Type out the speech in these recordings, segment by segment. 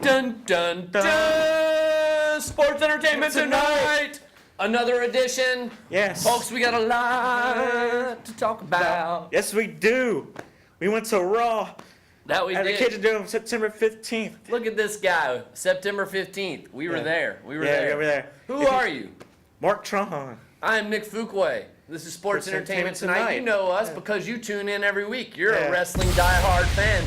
Dun, dun, dun! Sports entertainment tonight! Another edition. Yes. Folks, we got a lot to talk about. Yes, we do. We went to Raw. That we At the did. Kitchen Dome, September 15th. Look at this guy, September 15th. We were there. We were Yeah, there. we were there. Who are you? Mark Trahan. I'm Nick Fuqua. This is Sports Entertainment Tonight. You know us because you tune in every week. You're a wrestling diehard fan.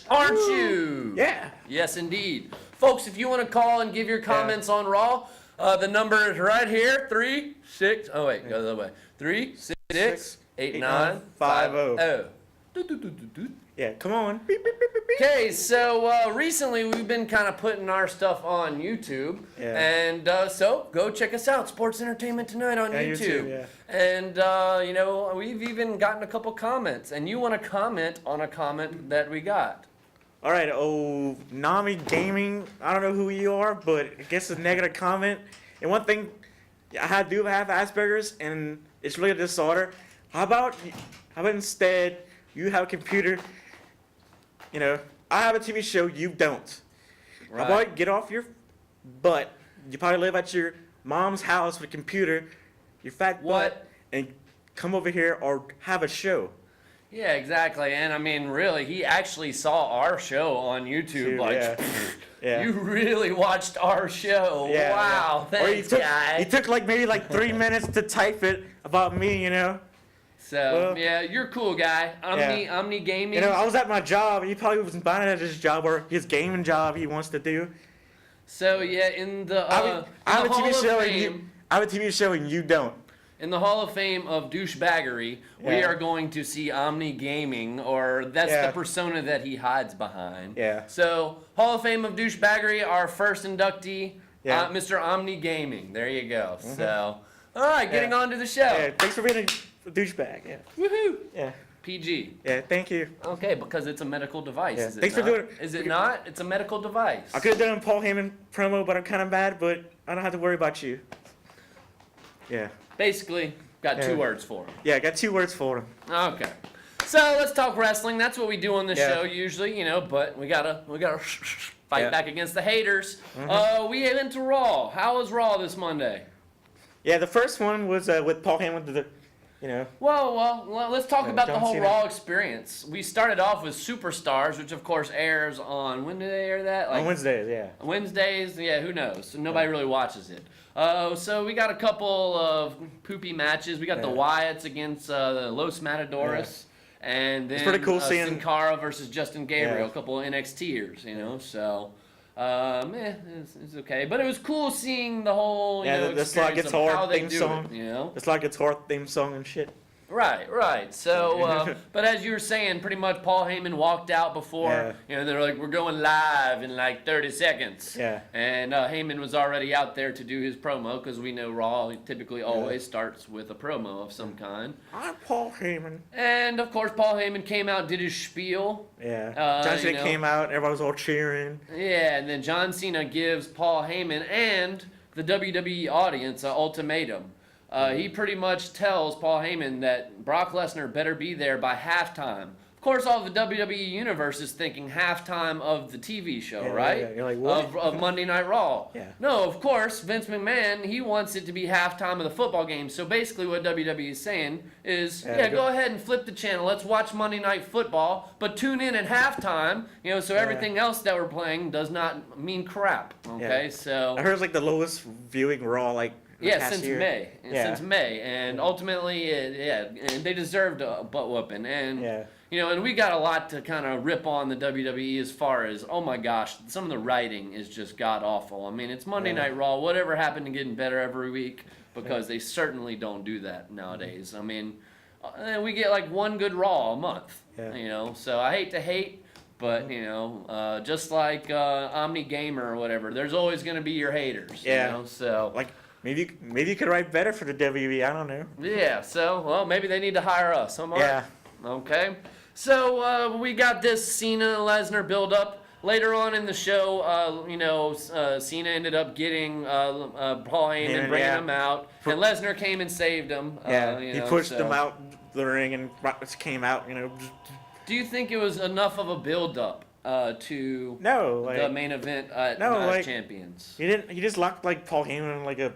Aren't you? Yeah. Yes, indeed. Folks, if you want to call and give your comments on Raw, the number is right here. 36. Oh, wait. Go the other way. 366-8950. Yeah, come on. Okay, so recently we've been kind of putting our stuff on YouTube, and so go check us out, Sports Entertainment Tonight on YouTube. And you know, we've even gotten a couple comments, and you want to comment on a comment that we got. All right, Nami Gaming. I don't know who you are, but I guess it's a negative comment. And one thing, I do have Asperger's, and it's really a disorder. How about instead you have a computer? You know, I have a TV show, you don't. Right. How about get off your butt? You probably live at your mom's house with a computer, your fat butt, and come over here or have a show. Yeah, exactly. And I mean, really, he actually saw our show on YouTube. You really watched our show. Yeah, wow, thanks, guy. He took maybe 3 minutes to type it about me, you know. So, yeah, you're a cool guy. Omni Gaming. You know, I was at my job, and he probably wasn't buying it at his job or his gaming job he wants to do. So, yeah, in the I have a TV show, Fame, I have a TV show, and you don't. In the Hall of Fame of douchebaggery, we are going to see Omni Gaming, or that's the persona that he hides behind. Yeah. So, Hall of Fame of douchebaggery, our first inductee, Mr. Omni Gaming. There you go. Mm-hmm. So, all right, getting on to the show. Yeah, thanks for being a douchebag. Yeah. Woohoo! Yeah. PG. Yeah, thank you. Okay, because it's a medical device. Yeah. Is it Thanks not? for doing it. Is it not? It's a medical device. I could have done a Paul Heyman promo, but I'm kind of mad, but I don't have to worry about you. Yeah. Basically, got two words for him. Yeah, I got 2 words for him. Okay. So let's talk wrestling. That's what we do on the show usually, you know, but we gotta fight back against the haters. Mm-hmm. We head into Raw. How was Raw this Monday? Yeah, the first one was with Paul Heyman, you know. Well, let's talk about the John whole Cena. Raw experience. We started off with Superstars, which of course airs on, when do they air that? On Wednesdays, yeah. Wednesdays, who knows? Nobody really watches it. So we got a couple of poopy matches. We got the Wyatts against the Los Matadores. And then it's pretty cool seeing Sin Cara versus Justin Gabriel, a couple of NXTers, you know, so it's okay. But it was cool seeing the whole, you know, the Slot experience of how they do song. it, you know. It's like guitar theme song and shit. Right. So, but as you were saying, pretty much Paul Heyman walked out before, you know, they're like, we're going live in like 30 seconds. Yeah. And Heyman was already out there to do his promo, because we know Raw typically always starts with a promo of some kind. I'm Paul Heyman. And, of course, Paul Heyman came out, did his spiel. Yeah. John Cena came out, everybody was all cheering. Yeah, and then John Cena gives Paul Heyman and the WWE audience an ultimatum. He pretty much tells Paul Heyman that Brock Lesnar better be there by halftime. Of course, all the WWE universe is thinking halftime of the TV show, right? Yeah. You're like, what? Of Monday Night Raw. Yeah. No, of course, Vince McMahon, he wants it to be halftime of the football game. So basically what WWE is saying is, go ahead and flip the channel. Let's watch Monday Night Football, but tune in at halftime, you know, so everything else that we're playing does not mean crap. Okay, so... I heard it's like the lowest viewing Raw, since May. Since May. And ultimately, and they deserved a butt whooping. And, you know, and we got a lot to kind of rip on the WWE as far as, oh my gosh, some of the writing is just god-awful. I mean, it's Monday Night Raw. Whatever happened to getting better every week? Because they certainly don't do that nowadays. I mean, we get like one good Raw a month. You know, so I hate to hate. But, you know, just like Omni Gamer or whatever, there's always going to be your haters. You know, so... Maybe you could write better for the WWE. I don't know. Yeah. So, well, maybe they need to hire us. Yeah. Okay. So we got this Cena Lesnar build up. Later on in the show, you know, Cena ended up getting Paul Heyman, bringing him out, and Lesnar came and saved him. He pushed him out the ring, and Rock came out. You know. Do you think it was enough of a build up to No, the main event at no, Night of like, Champions. He didn't. He just locked like Paul Heyman in like a,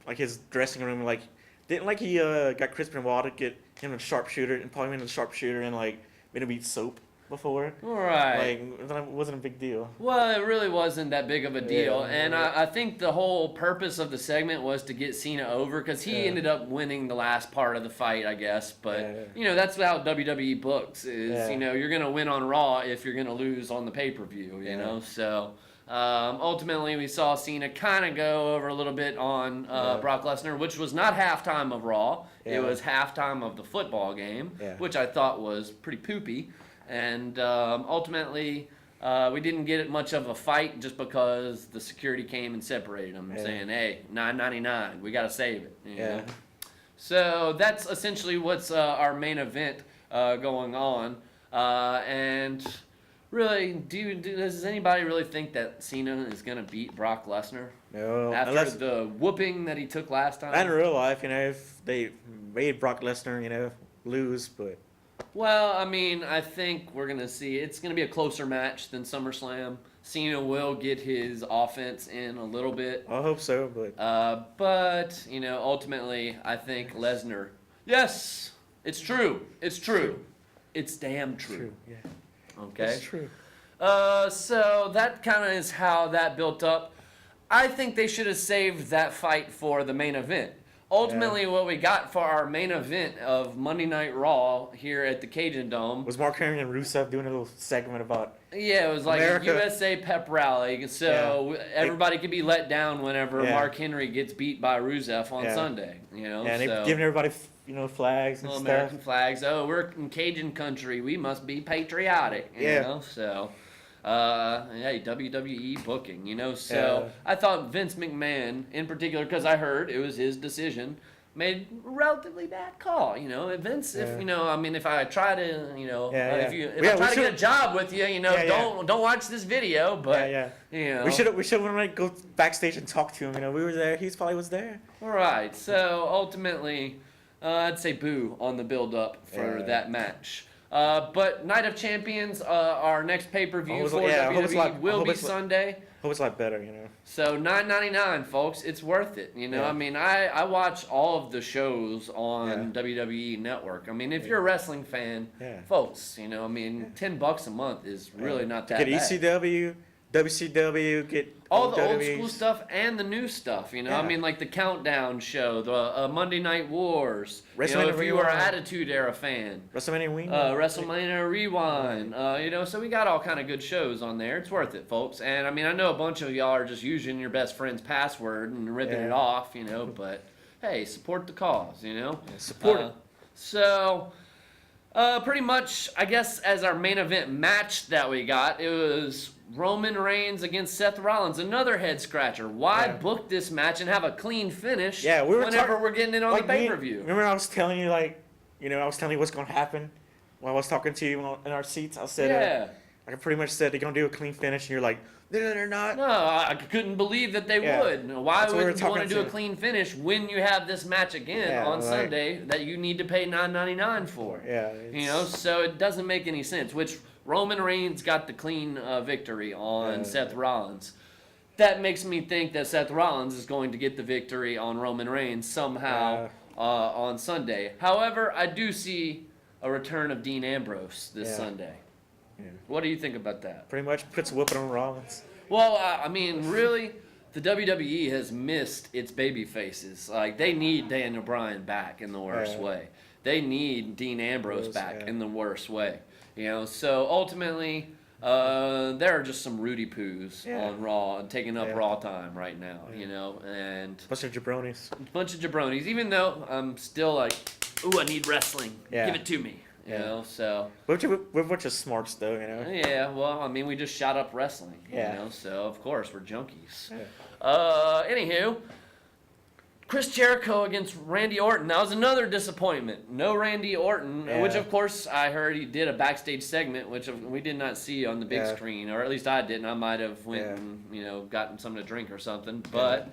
like his dressing room. Like didn't like he got Chris Benoit to get him a sharpshooter and Paul Heyman a sharpshooter and like made him eat soap before. Right. Like that wasn't a big deal. Well, it really wasn't that big of a deal, Yeah, and yeah. I think the whole purpose of the segment was to get Cena over because he ended up winning the last part of the fight, I guess. But that's how WWE books is. You're gonna win on Raw if you're gonna lose on the pay-per-view. You know, so. Ultimately, we saw Cena kind of go over a little bit on Brock Lesnar, which was not halftime of Raw. It was halftime of the football game, which I thought was pretty poopy. And ultimately, we didn't get much of a fight just because the security came and separated them, saying, "Hey, $9.99, we got to save it." You know? So that's essentially what's our main event going on. And really, does anybody really think that Cena is going to beat Brock Lesnar? No. After the whooping that he took last time? Not in real life, if they made Brock Lesnar, lose, but. Well, I mean, I think we're going to see it's going to be a closer match than SummerSlam. Cena will get his offense in a little bit. I hope so, but. But ultimately, I think Lesnar. Yes, it's true. It's true. It's damn true. Yeah. Okay. It's true. So that kind of is how that built up. I think they should have saved that fight for the main event. Ultimately, what we got for our main event of Monday Night Raw here at the Cajun Dome was Mark Henry and Rusev doing a little segment about. Yeah, it was like America. a USA pep rally, so everybody could be let down whenever Mark Henry gets beat by Rusev on Sunday. And they're giving everybody, flags and stuff. American flags. Oh, we're in Cajun country. We must be patriotic. You know, so. WWE booking, so I thought Vince McMahon in particular, because I heard it was his decision, made a relatively bad call. Vince, if I try to, if I try to get a job with you, don't watch this video, but we should like go backstage and talk to him. We were there. He probably was there. All right. So ultimately, I'd say boo on the build up for that match. But Night of Champions, our next pay-per-view for WWE will be Sunday. Hope it's a lot better, So $9.99, folks. It's worth it. I mean, I watch all of the shows on WWE Network. I mean, if you're a wrestling fan, folks, $10 a month is really not that bad. Get ECW, WCW, get all the old school stuff and the new stuff, I mean, like the Countdown show, the Monday Night Wars. If you were an Attitude Era fan. WrestleMania Rewind. So we got all kind of good shows on there. It's worth it, folks. And I mean, I know a bunch of y'all are just using your best friend's password and ripping it off, but hey, support the cause, Support it. So, pretty much, I guess, as our main event match that we got, it was Roman Reigns against Seth Rollins, another head scratcher. Why book this match and have a clean finish whenever we're getting it on the pay-per-view? Remember I was telling you, I was telling you what's going to happen while I was talking to you in our seats? I said, I pretty much said they're going to do a clean finish, and you're like, no, they're not. No, I couldn't believe that they would. Why would you want to do a clean finish when you have this match again on Sunday that you need to pay $9.99 for? So it doesn't make any sense, which Roman Reigns got the clean victory on Seth Rollins. That makes me think that Seth Rollins is going to get the victory on Roman Reigns somehow on Sunday. However, I do see a return of Dean Ambrose this Sunday. What do you think about that? Pretty much puts a whooping on Rollins. Well, I mean, really, the WWE has missed its baby faces. Like, they need Daniel Bryan back in the worst way. They need Dean Ambrose back in the worst way. So ultimately, there are just some Rudy Poos on Raw and taking up Raw time right now, and bunch of jabronis. Even though I'm still like, ooh, I need wrestling. Give it to me. So we're a bunch of smarts, though, Yeah, well, I mean, we just shot up wrestling, so of course we're junkies. Anywho, Chris Jericho against Randy Orton. That was another disappointment. No Randy Orton, which of course I heard he did a backstage segment, which we did not see on the big screen, or at least I didn't. I might have went and gotten something to drink or something, but.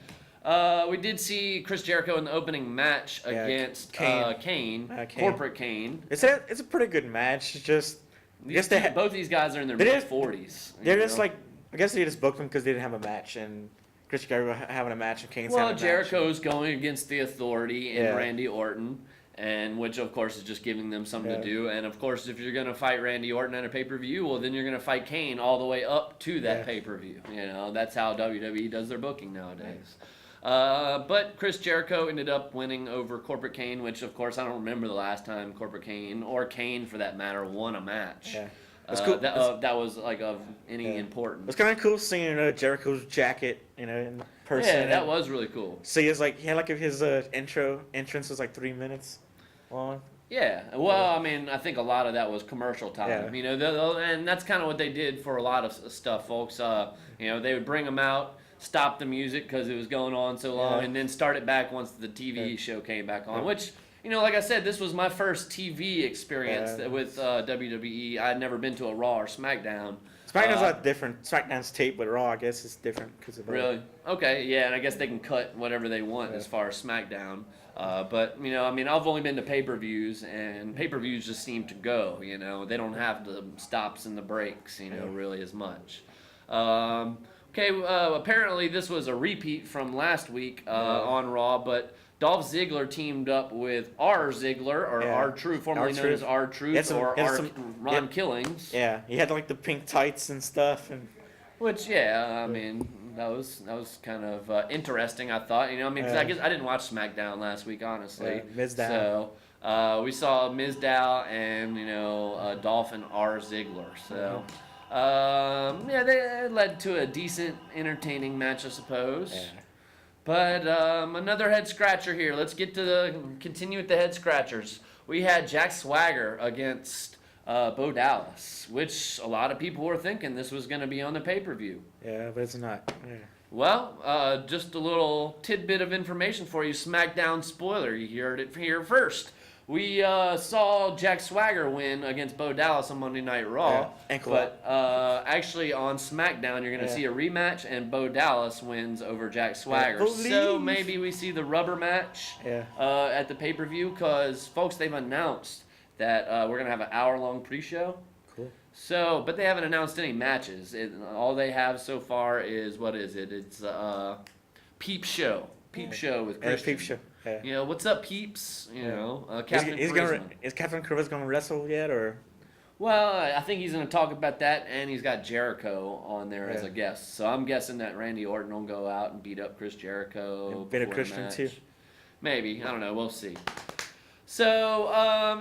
We did see Chris Jericho in the opening match against Kane, Corporate Kane. It's a pretty good match. It's just Both these guys are in their mid 40s. They're just like, I guess they just booked them because they didn't have a match, and Chris Jericho having a match, and Kane's having a match. Well, Jericho's going against the Authority and Randy Orton, and which of course is just giving them something to do. And of course, if you're going to fight Randy Orton at a pay-per-view, well, then you're going to fight Kane all the way up to that pay-per-view. You know, that's how WWE does their booking nowadays. But Chris Jericho ended up winning over Corporate Kane, which of course I don't remember the last time Corporate Kane, or Kane for that matter, won a match. Yeah. That's cool. That was like of any importance. It was kind of cool seeing Jericho's jacket, in person. Yeah, that was really cool. So he had like his entrance was like 3 minutes long. Yeah, well, I mean, I think a lot of that was commercial time. Yeah. And that's kind of what they did for a lot of stuff, folks. They would bring them out, stop the music because it was going on so long, and then start it back once the TV show came back on, which. Like I said, this was my first TV experience with WWE. I had never been to a Raw or SmackDown. SmackDown's a lot different. SmackDown's tape, but Raw, I guess, is different because of really. Okay, yeah, and I guess they can cut whatever they want as far as SmackDown. But I've only been to pay-per-views, and pay-per-views just seem to go. They don't have the stops and the breaks, really as much. Apparently this was a repeat from last week on Raw, but. Dolph Ziggler teamed up with R. Ziggler, or R-Truth, formerly known as R-Truth, or Ron Killings. Yeah, he had like the pink tights and stuff, which I mean that was kind of interesting. I thought, because I guess I didn't watch SmackDown last week, honestly. Mizdow. So we saw Mizdow and Dolph and R. Ziggler. So they led to a decent, entertaining match, I suppose. Yeah. But another head scratcher here. Let's continue with the head scratchers. We had Jack Swagger against Bo Dallas, which a lot of people were thinking this was going to be on the pay-per-view. Yeah, but it's not. Yeah. Well, just a little tidbit of information for you. SmackDown spoiler. You heard it here first. We saw Jack Swagger win against Bo Dallas on Monday Night Raw, but actually on SmackDown you're going to see a rematch, and Bo Dallas wins over Jack Swagger. So maybe we see the rubber match at the pay-per-view, because, folks, they've announced that we're going to have an hour-long pre-show. Cool. So, but they haven't announced any matches. All they have so far is, what is it? It's Peep Show. Peep Show with Christian. Peep Show. What's up, peeps? Captain Charisma. Is Captain Charisma going to wrestle yet, or? Well, I think he's going to talk about that, and he's got Jericho on there as a guest. So I'm guessing that Randy Orton will go out and beat up Chris Jericho. And beat up Christian too. Maybe. I don't know. We'll see. So,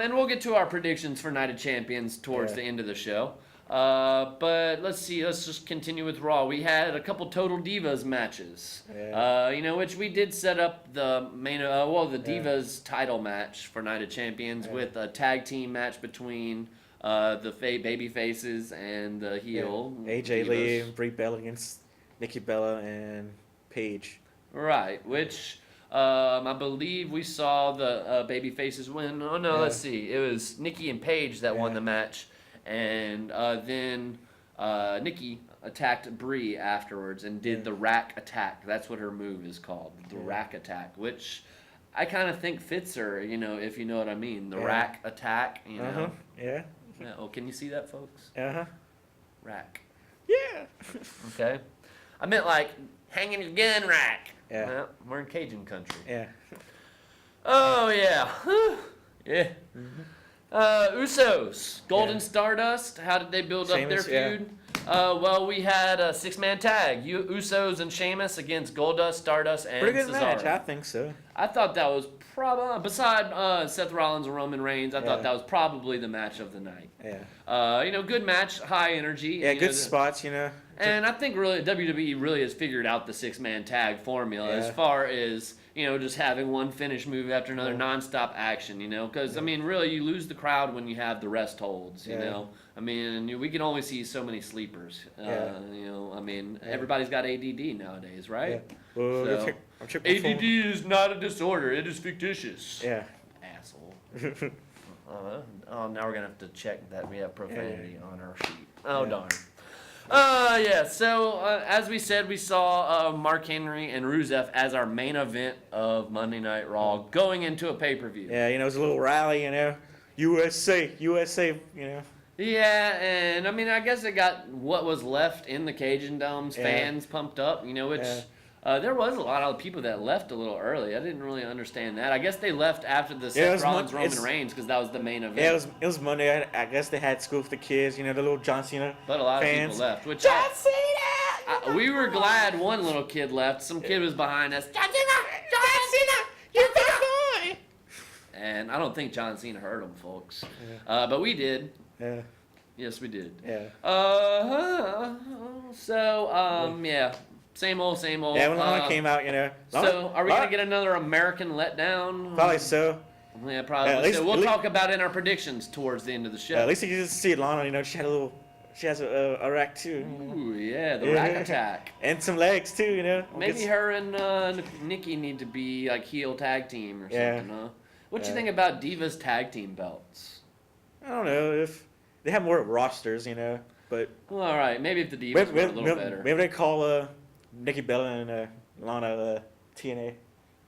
and we'll get to our predictions for Night of Champions towards the end of the show. But let's see. Let's just continue with Raw. We had a couple Total Divas matches. Which we did set up the main, the Divas title match for Night of Champions with a tag team match between the baby faces and the heel. AJ Lee and Brie Bella against Nikki Bella and Paige. Right, which I believe we saw the baby faces win. Oh no, let's see. It was Nikki and Paige that won the match. And then Nikki attacked Brie afterwards and did the rack attack. That's what her move is called, the rack attack, which I kind of think fits her, if you know what I mean. The rack attack, Yeah. Oh, can you see that, folks? Rack. Yeah. Okay. I meant like hanging your gun rack. Yeah. Well, we're in Cajun country. Yeah. Oh, yeah. Yeah. Mm-hmm. Usos, Golden Stardust. How did they build up their feud? Well, we had a 6-man tag: Usos and Sheamus against Goldust, Stardust, and pretty good Cesaro. match, I think so. I thought that was probably, beside Seth Rollins and Roman Reigns, I thought that was probably the match of the night. Yeah. Good match, high energy. Yeah, good spots, And I think really WWE really has figured out the 6-man tag formula as far as just having one finish move after another, nonstop action. Because I mean, really, you lose the crowd when you have the rest holds. I mean, we can only see so many sleepers. I mean, everybody's got ADD nowadays, right? Yeah. Well, so, ADD is not a disorder; it is fictitious. Yeah. Asshole. Now we're gonna have to check that we have profanity on our sheet. Oh darn. So as we said, we saw Mark Henry and Rusev as our main event of Monday Night Raw going into a pay-per-view. Yeah, it was a little rally, USA, Yeah, and I mean, I guess it got what was left in the Cajun Dome's fans pumped up, which there was a lot of people that left a little early. I didn't really understand that. I guess they left after the Seth Rollins Roman Reigns because that was the main event. Yeah, it was Monday. I guess they had school for the kids, the little John Cena But a lot fans. of people left. Which John Cena! we were glad one little kid left. Some kid was behind us. John Cena! You're the boy! And I don't think John Cena heard him, folks. But we did. Yeah. Yes, we did. Yeah. So, yeah. Same old, same old. Yeah, when Lana came out, So, are we going to get another American letdown? Probably so. Yeah, probably so. We'll talk about it in our predictions towards the end of the show. At least you just see Lana, she has a rack too. Ooh, yeah, the rack attack. And some legs too, Maybe her and Nikki need to be like heel tag team or something, huh? What do you think about Divas tag team belts? I don't know if they have more rosters, but. Well, all right, maybe if the Divas were a little better. Maybe they call Nikki Bella and Lana TNA,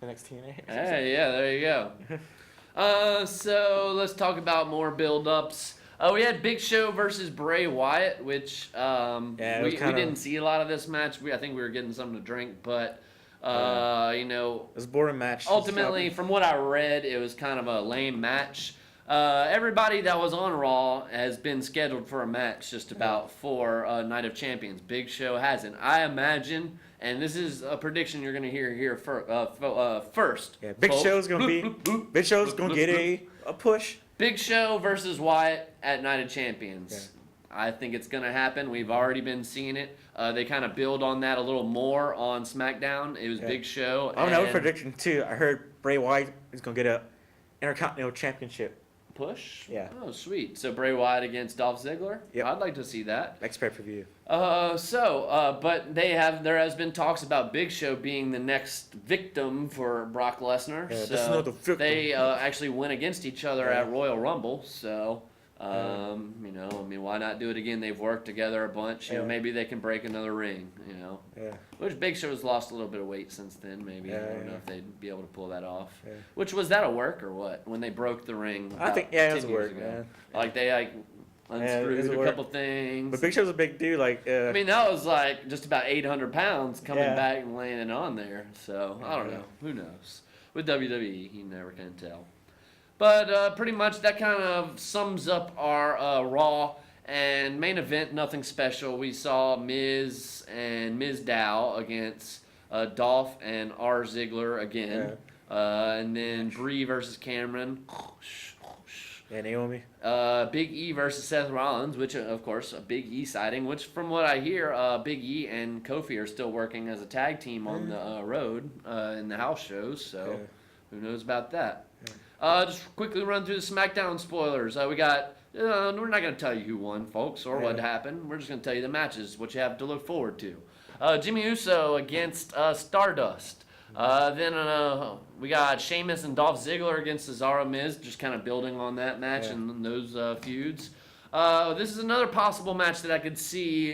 the next TNA. Hey, yeah, there you go. So let's talk about more build-ups. We had Big Show versus Bray Wyatt, which we didn't see a lot of this match. I think we were getting something to drink, but it was a boring match. Ultimately, from what I read, it was kind of a lame match. Everybody that was on Raw has been scheduled for a match just about for Night of Champions. Big Show hasn't. I imagine, and this is a prediction you're going to hear here first. Yeah, Big Show's going to get a push. Big Show versus Wyatt at Night of Champions. Yeah. I think it's going to happen. We've already been seeing it. They kind of build on that a little more on SmackDown. It was Big Show. I have a prediction, too. I heard Bray Wyatt is going to get a Intercontinental Championship. Push? Yeah. Oh, sweet. So Bray Wyatt against Dolph Ziggler? Yep. I'd like to see that. Next pay-per-view. But there has been talks about Big Show being the next victim for Brock Lesnar. Yeah, so the victim. They actually went against each other at Royal Rumble. So, why not do it again? They've worked together a bunch. Maybe they can break another ring. Yeah. Which Big Show has lost a little bit of weight since then. Maybe I don't know if they'd be able to pull that off. Yeah. Which was that a work or what? When they broke the ring? I think it was a work. Man. Like they unscrewed a couple things. But Big Show's a big dude. I mean, that was like just about 800 pounds coming back and landing on there. So I don't know. Who knows? With WWE, you never can tell. But pretty much that kind of sums up our Raw and main event. Nothing special. We saw Miz and Miz Dow against Dolph and R. Ziggler again. And then Brie versus Cameron. Yeah, Naomi. Big E versus Seth Rollins, which, of course, a Big E sighting, which, from what I hear, Big E and Kofi are still working as a tag team on the road in the house shows, so who knows about that. Just quickly run through the SmackDown spoilers. We got, we're not going to tell you who won, folks, or what happened. We're just going to tell you the matches, what you have to look forward to. Jimmy Uso against Stardust. Then we got Sheamus and Dolph Ziggler against Cesaro Miz, just kind of building on that match and those feuds. This is another possible match that I could see,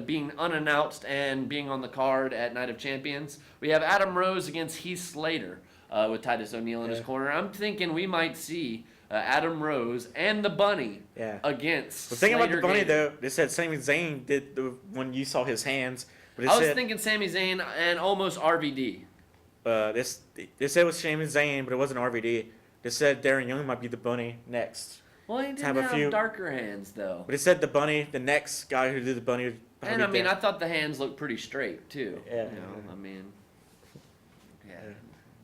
being unannounced and being on the card at Night of Champions. We have Adam Rose against Heath Slater with Titus O'Neil in his corner. I'm thinking we might see Adam Rose and the Bunny against The thing about the Bunny, Slater. though, they said Sami Zayn did when you saw his hands. But I was thinking Sami Zayn and almost RVD. They said it was Sami Zayn, but it wasn't RVD. They said Darren Young might be the Bunny next. Well, he didn't have darker hands, though. But it said the Bunny, the next guy who did the Bunny would And, I mean, I thought the hands looked pretty straight, too. Yeah. I mean,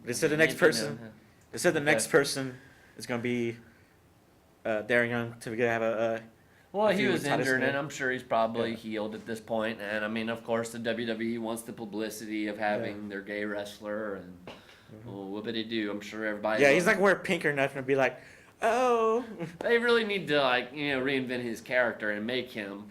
They said the next person. They said the next person is going to be Darren Young to have a. Well, he was injured, and I'm sure he's probably healed at this point. And I mean, of course, the WWE wants the publicity of having their gay wrestler, and whoopity do. I'm sure everybody. Yeah, he's not gonna wear pink or nothing and be like, oh. They really need to reinvent his character and make him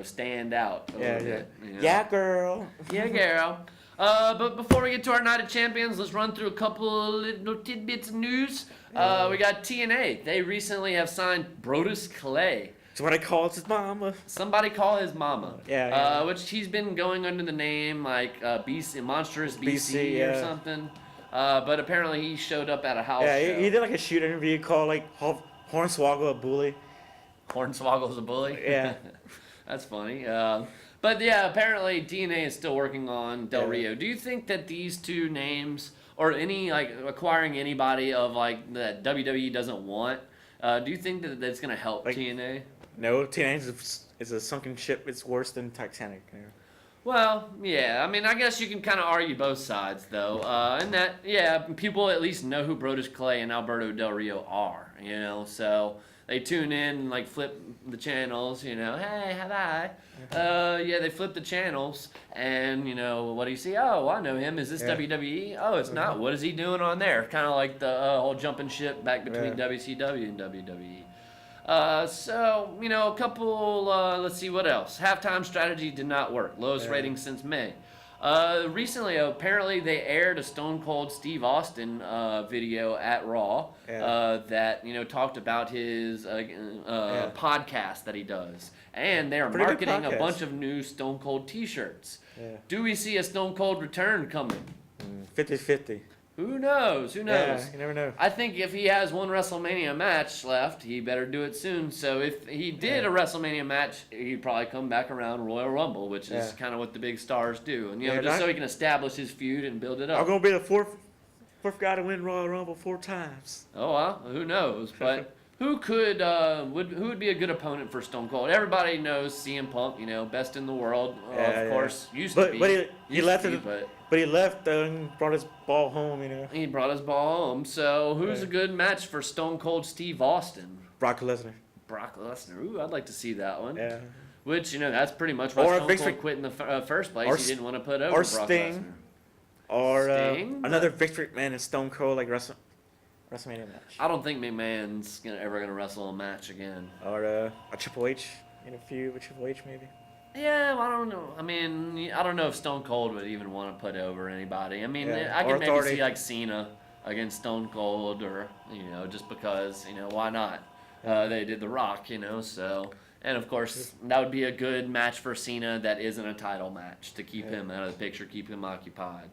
stand out a little bit. Yeah, girl. Yeah, girl. But before we get to our Night of Champions, let's run through a couple of little tidbits of news. We got TNA. They recently have signed Brodus Clay. That's what I call his mama. Somebody call his mama. Yeah. Which he's been going under the name BC, Monstrous BC or something. But apparently he showed up at a house show. He did like a shoot interview called like Hornswoggle a bully. Hornswoggle's a bully? Yeah. That's funny. But yeah, apparently TNA is still working on Del Rio. Do you think that these two names, or any like acquiring anybody of like that WWE doesn't want, do you think that that's gonna help TNA? No, TNA is a sunken ship. It's worse than Titanic. You know? Well, yeah. I mean, I guess you can kind of argue both sides, though. And that, yeah, people at least know who Brodus Clay and Alberto Del Rio are, you know, so they tune in and, like, flip the channels, you know, hey, hi. Yeah, they flip the channels, and, you know, what do you see? Oh, I know him. Is this WWE? Oh, it's not. What is he doing on there? Kind of like the whole jumping ship back between WCW and WWE. So, you know, a couple, let's see what else. Halftime strategy did not work. Lowest rating since May. Recently, apparently, they aired a Stone Cold Steve Austin video at Raw that, you know, talked about his podcast that he does. And they're marketing a bunch of new Stone Cold t-shirts. Do we see a Stone Cold return coming? 50-50. Who knows? Who knows? Yeah, you never know. I think if he has one WrestleMania match left, he better do it soon. So if he did a WrestleMania match, he'd probably come back around Royal Rumble, which is kind of what the big stars do. And, you know, just so he can establish his feud and build it up. I'm going to be the fourth guy to win Royal Rumble 4 times. Oh, well, who knows? But who could, who would be a good opponent for Stone Cold? Everybody knows CM Punk, you know, best in the world, of course, used to be. But he left it. But he left and brought his ball home, you know. He brought his ball home. So who's a good match for Stone Cold Steve Austin? Brock Lesnar. Brock Lesnar. Ooh, I'd like to see that one. Yeah. Which, you know, that's pretty much why Stone Cold quit in the first place. He didn't want to put over Brock Lesnar. Or Sting? another Vince McMahon and Stone Cold like WrestleMania match. I don't think McMahon's ever gonna wrestle a match again. Or a Triple H in a feud with Triple H maybe. Yeah, well, I don't know. I mean, I don't know if Stone Cold would even want to put over anybody. I mean, I could maybe see like Cena against Stone Cold, or, you know, just because, you know, why not? They did The Rock, you know, so. And of course, that would be a good match for Cena that isn't a title match to keep him out of the picture, keep him occupied.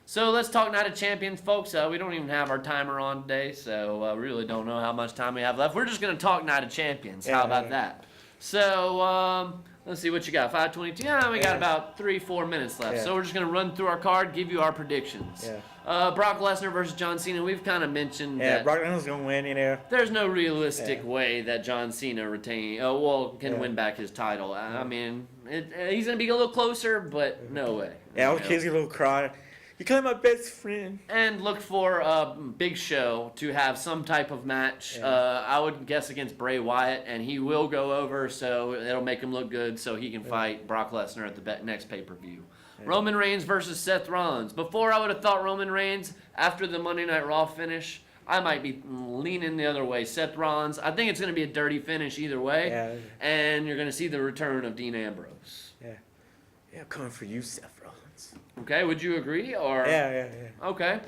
So let's talk Night of Champions, folks. We don't even have our timer on today, so we really don't know how much time we have left. We're just going to talk Night of Champions. How about that? So, let's see what you got. 5:22. Yeah, we got about 3-4 minutes left. So we're just gonna run through our card, give you our predictions. Brock Lesnar versus John Cena. We've kind of mentioned that. Brock Lesnar's gonna win. You know. There's no realistic way that John Cena can win back his title. I mean, he's gonna be a little closer, but no way. Yeah, all kids get a little cry. You call my best friend. And look for Big Show to have some type of match. I would guess against Bray Wyatt, and he will go over, so it'll make him look good so he can fight Brock Lesnar at the next pay-per-view. Roman Reigns versus Seth Rollins. Before, I would have thought Roman Reigns, after the Monday Night Raw finish, I might be leaning the other way. Seth Rollins, I think it's going to be a dirty finish either way, and you're going to see the return of Dean Ambrose. Yeah, coming for you, Seth Rollins. Okay, would you agree? Or Yeah. Okay.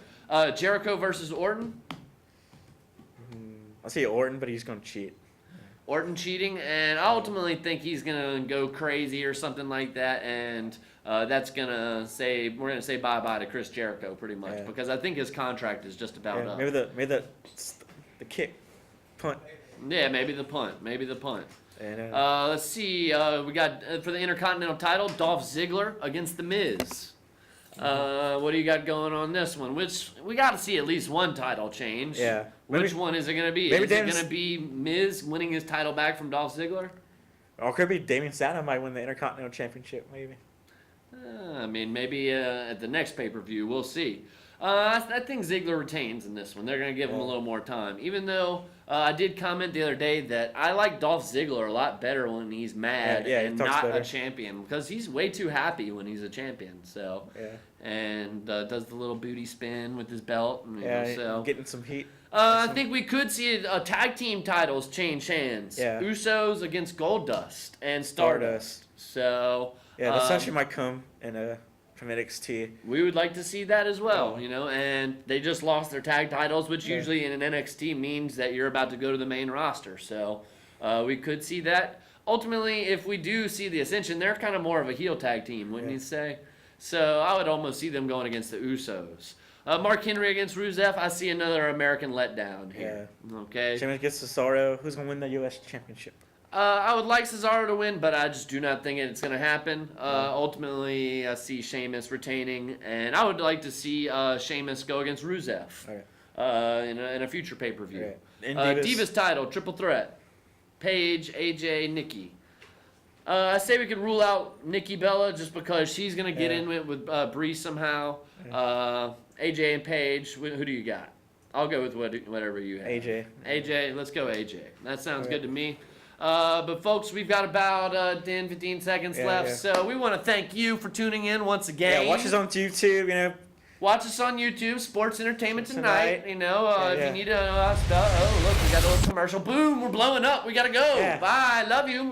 Jericho versus Orton. I'll say Orton, but he's gonna cheat. Orton cheating, and I ultimately think he's gonna go crazy or something like that, and that's gonna we're gonna say bye bye to Chris Jericho pretty much because I think his contract is just about up. Maybe the kick, punt. Yeah, maybe the punt. And, let's see. We got for the Intercontinental title, Dolph Ziggler against The Miz. What do you got going on this one? Which we got to see at least one title change. Yeah. Which one is it going to be? Is it going to be Miz winning his title back from Dolph Ziggler? Or could it be Damian Sandow might win the Intercontinental Championship, maybe. I mean, maybe at the next pay-per-view, we'll see. I think Ziggler retains in this one. They're going to give him a little more time. Even though I did comment the other day that I like Dolph Ziggler a lot better when he's mad and not a champion. Because he's way too happy when he's a champion. So and does the little booty spin with his belt. And, so getting some heat. I think we could see a tag team titles change hands. Usos against Goldust and Stardust. So the Sunshine might come in from NXT. We would like to see that as well, you know, and they just lost their tag titles, which usually in an NXT means that you're about to go to the main roster. So we could see that. Ultimately, if we do see the Ascension, they're kind of more of a heel tag team, wouldn't you say? So I would almost see them going against the Usos. Mark Henry against Rusev, I see another American letdown here. Okay. Sheamus gets Cesaro. Who's going to win the U.S. Championship? I would like Cesaro to win, but I just do not think it's going to happen. Ultimately, I see Sheamus retaining, and I would like to see Sheamus go against Rusev in a future pay-per-view. Right. Divas title, triple threat. Paige, AJ, Nikki. I say we could rule out Nikki Bella just because she's going to get in with Bree somehow. AJ and Paige, who do you got? I'll go with whatever you have. AJ, let's go AJ. That sounds good to me. But folks, we've got about 10, 15 seconds left. So we want to thank you for tuning in once again. Yeah, watch us on YouTube, Watch us on YouTube, Sports Entertainment Tonight. If you need to stuff. Oh, look, we got a little commercial. Boom, we're blowing up. We got to go. Bye. Love you.